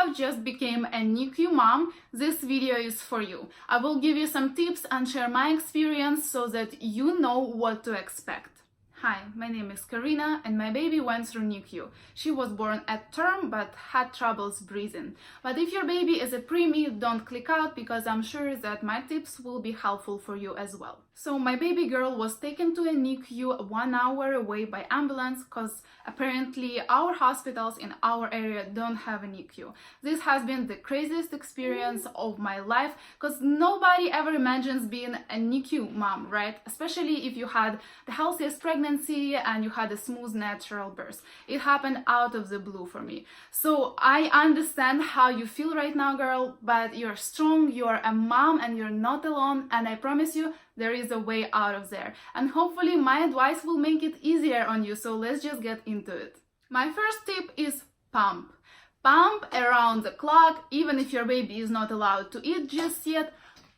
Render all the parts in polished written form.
have just become a Nicu mom, this video is for you. I will give you some tips and share my experience so that you know what to expect. Hi, my name is Karyna and my baby went through Nicu. She was born at term but had troubles breathing. But if your baby is a preemie, don't click out because I'm sure that my tips will be helpful for you as well. So my baby girl was taken to a Nicu 1 hour away by ambulance because apparently our hospitals in our area don't have a Nicu. This has been the craziest experience of my life because nobody ever imagines being a Nicu mom, right? Especially if you had the healthiest pregnancy and you had a smooth natural birth. It happened out of the blue for me. So I understand how you feel right now, girl, but you're strong, you're a mom and you're not alone, and I promise you there is a way out of there. And hopefully my advice will make it easier on you, so let's just get into it. My first tip is pump. Pump around the clock, even if your baby is not allowed to eat just yet,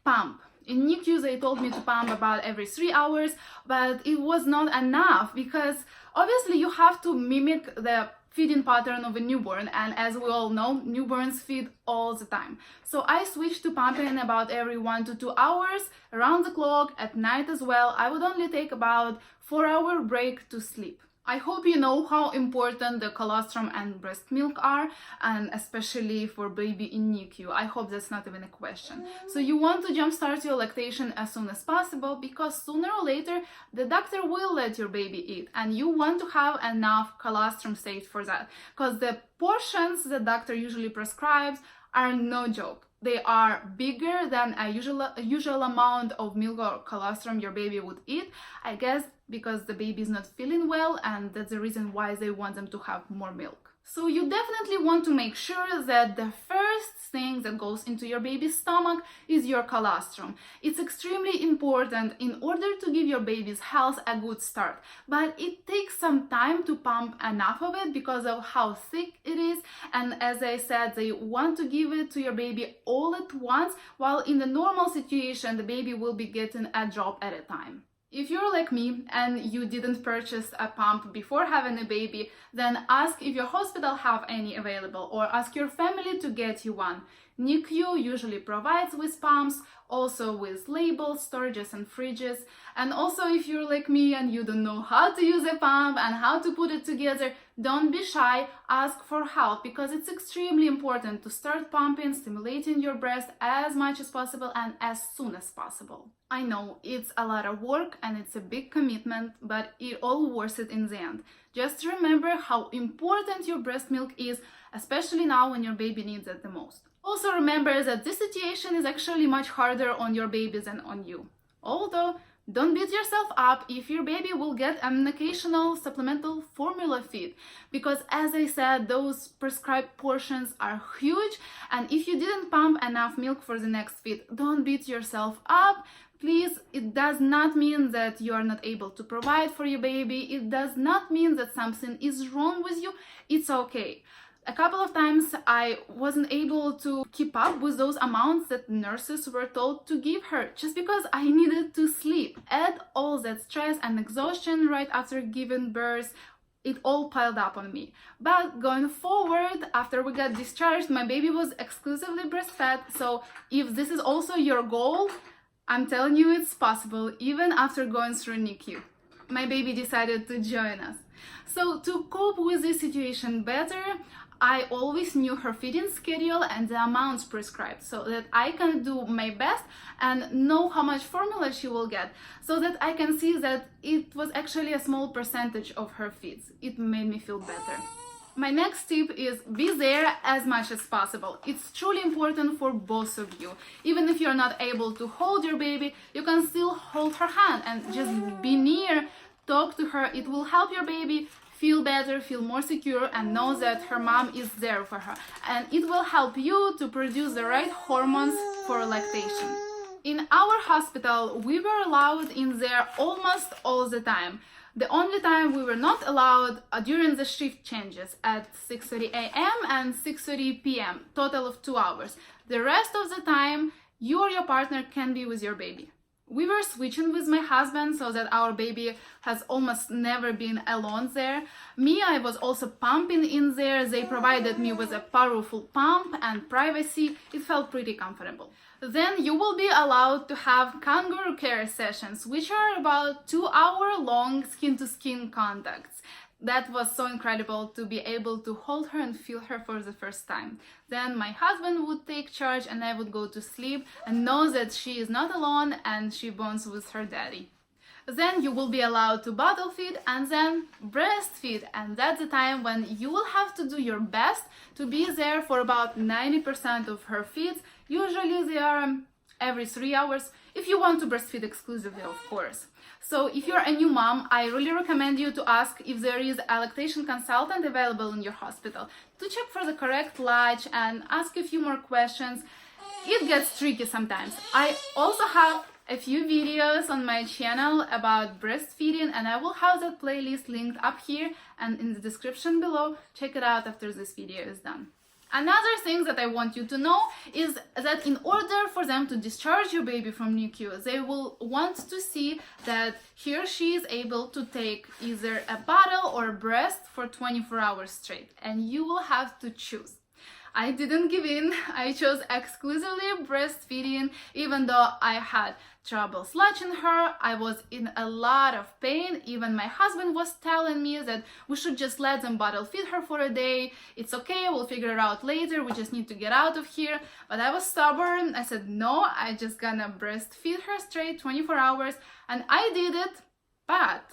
pump. In Nicu, they told me to pump about every 3 hours, but it was not enough because obviously you have to mimic the feeding pattern of a newborn, and as we all know, newborns feed all the time. So I switched to pumping about every 1 to 2 hours, around the clock, at night as well. I would only take about 4-hour break to sleep. I hope you know how important the colostrum and breast milk are, and especially for baby in Nicu. I hope that's not even a question. So you want to jumpstart your lactation as soon as possible because sooner or later the doctor will let your baby eat, and you want to have enough colostrum saved for that because the portions the doctor usually prescribes are no joke. They are bigger than a usual amount of milk or colostrum your baby would eat, I guess because the baby is not feeling well, and that's the reason why they want them to have more milk. So you definitely want to make sure that the first thing that goes into your baby's stomach is your colostrum. It's extremely important in order to give your baby's health a good start, but it takes some time to pump enough of it because of how thick it is, and as I said, they want to give it to your baby all at once, while in the normal situation the baby will be getting a drop at a time. If you're like me and you didn't purchase a pump before having a baby, then ask if your hospital have any available or ask your family to get you one. Nicu usually provides with pumps, also with labels, storages and fridges. And also if you're like me and you don't know how to use a pump and how to put it together, don't be shy, ask for help because it's extremely important to start pumping, stimulating your breast as much as possible and as soon as possible. I know it's a lot of work and it's a big commitment, but it all worth it in the end. Just remember how important your breast milk is, especially now when your baby needs it the most. Also remember that this situation is actually much harder on your baby than on you. Although, don't beat yourself up if your baby will get an occasional supplemental formula feed, because as I said, those prescribed portions are huge, and if you didn't pump enough milk for the next feed, don't beat yourself up. Please, it does not mean that you are not able to provide for your baby. It does not mean that something is wrong with you. It's okay. A couple of times I wasn't able to keep up with those amounts that nurses were told to give her just because I needed to sleep. Add all that stress and exhaustion right after giving birth, it all piled up on me. But going forward, after we got discharged, my baby was exclusively breastfed. So if this is also your goal, I'm telling you it's possible even after going through Nicu. My baby decided to join us. So to cope with this situation better, I always knew her feeding schedule and the amounts prescribed so that I can do my best and know how much formula she will get, so that I can see that it was actually a small percentage of her feeds. It made me feel better. My next tip is be there as much as possible. It's truly important for both of you. Even if you're not able to hold your baby, you can still hold her hand and just be near, talk to her. It will help your baby feel better, feel more secure, and know that her mom is there for her. And it will help you to produce the right hormones for lactation. In our hospital, we were allowed in there almost all the time. The only time we were not allowed during the shift changes at 6:30 a.m. and 6:30 p.m., total of 2 hours. The rest of the time, you or your partner can be with your baby. We were switching with my husband so that our baby has almost never been alone there. Me, I was also pumping in there. They provided me with a powerful pump and privacy. It felt pretty comfortable. Then you will be allowed to have kangaroo care sessions, which are about 2-hour long skin-to-skin contacts. That was so incredible to be able to hold her and feel her for the first time. Then my husband would take charge and I would go to sleep and know that she is not alone and she bonds with her daddy. Then you will be allowed to bottle feed and then breastfeed, and that's the time when you will have to do your best to be there for about 90% of her feeds. Usually they are every 3 hours, if you want to breastfeed exclusively, of course. So if you're a new mom, I really recommend you to ask if there is a lactation consultant available in your hospital to check for the correct latch and ask a few more questions. It gets tricky sometimes. I also have a few videos on my channel about breastfeeding, and I will have that playlist linked up here and in the description below. Check it out after this video is done. Another thing that I want you to know is that in order for them to discharge your baby from Nicu, they will want to see that he or she is able to take either a bottle or a breast for 24 hours straight, and you will have to choose. I didn't give in. I chose exclusively breastfeeding, even though I had trouble latching her. I was in a lot of pain. Even my husband was telling me that we should just let them bottle feed her for a day. It's okay, we'll figure it out later. We just need to get out of here. But I was stubborn. I said, no, I just gonna breastfeed her straight 24 hours. And I did it. But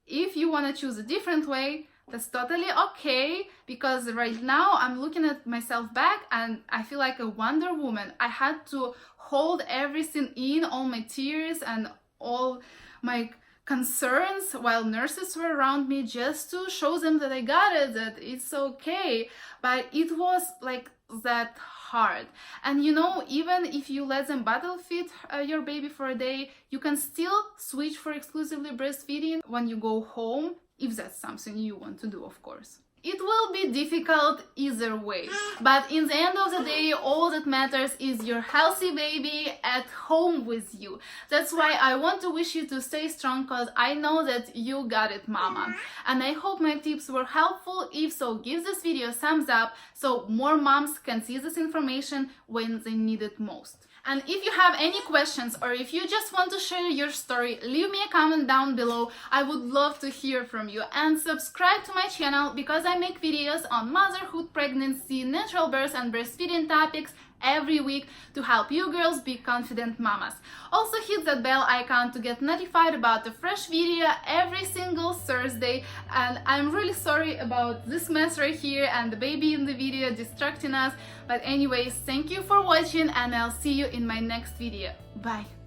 if you wanna choose a different way, that's totally okay, because right now I'm looking at myself back and I feel like a Wonder Woman. I had to hold everything in, all my tears and all my concerns, while nurses were around me, just to show them that I got it, that it's okay. But it was like that hard. And you know, even if you let them bottle feed your baby for a day, you can still switch for exclusively breastfeeding when you go home, if that's something you want to do, of course. It will be difficult either way, but in the end of the day, all that matters is your healthy baby at home with you. That's why I want to wish you to stay strong, because I know that you got it, mama. And I hope my tips were helpful. If so, give this video a thumbs up so more moms can see this information when they need it most. And if you have any questions or if you just want to share your story, leave me a comment down below. I would love to hear from you. And subscribe to my channel, because I make videos on motherhood, pregnancy, natural birth and breastfeeding topics every week to help you girls be confident mamas. Also hit that bell icon to get notified about a fresh video every single Thursday. And I'm really sorry about this mess right here and the baby in the video distracting us. But anyways, thank you for watching and I'll see you in my next video. Bye!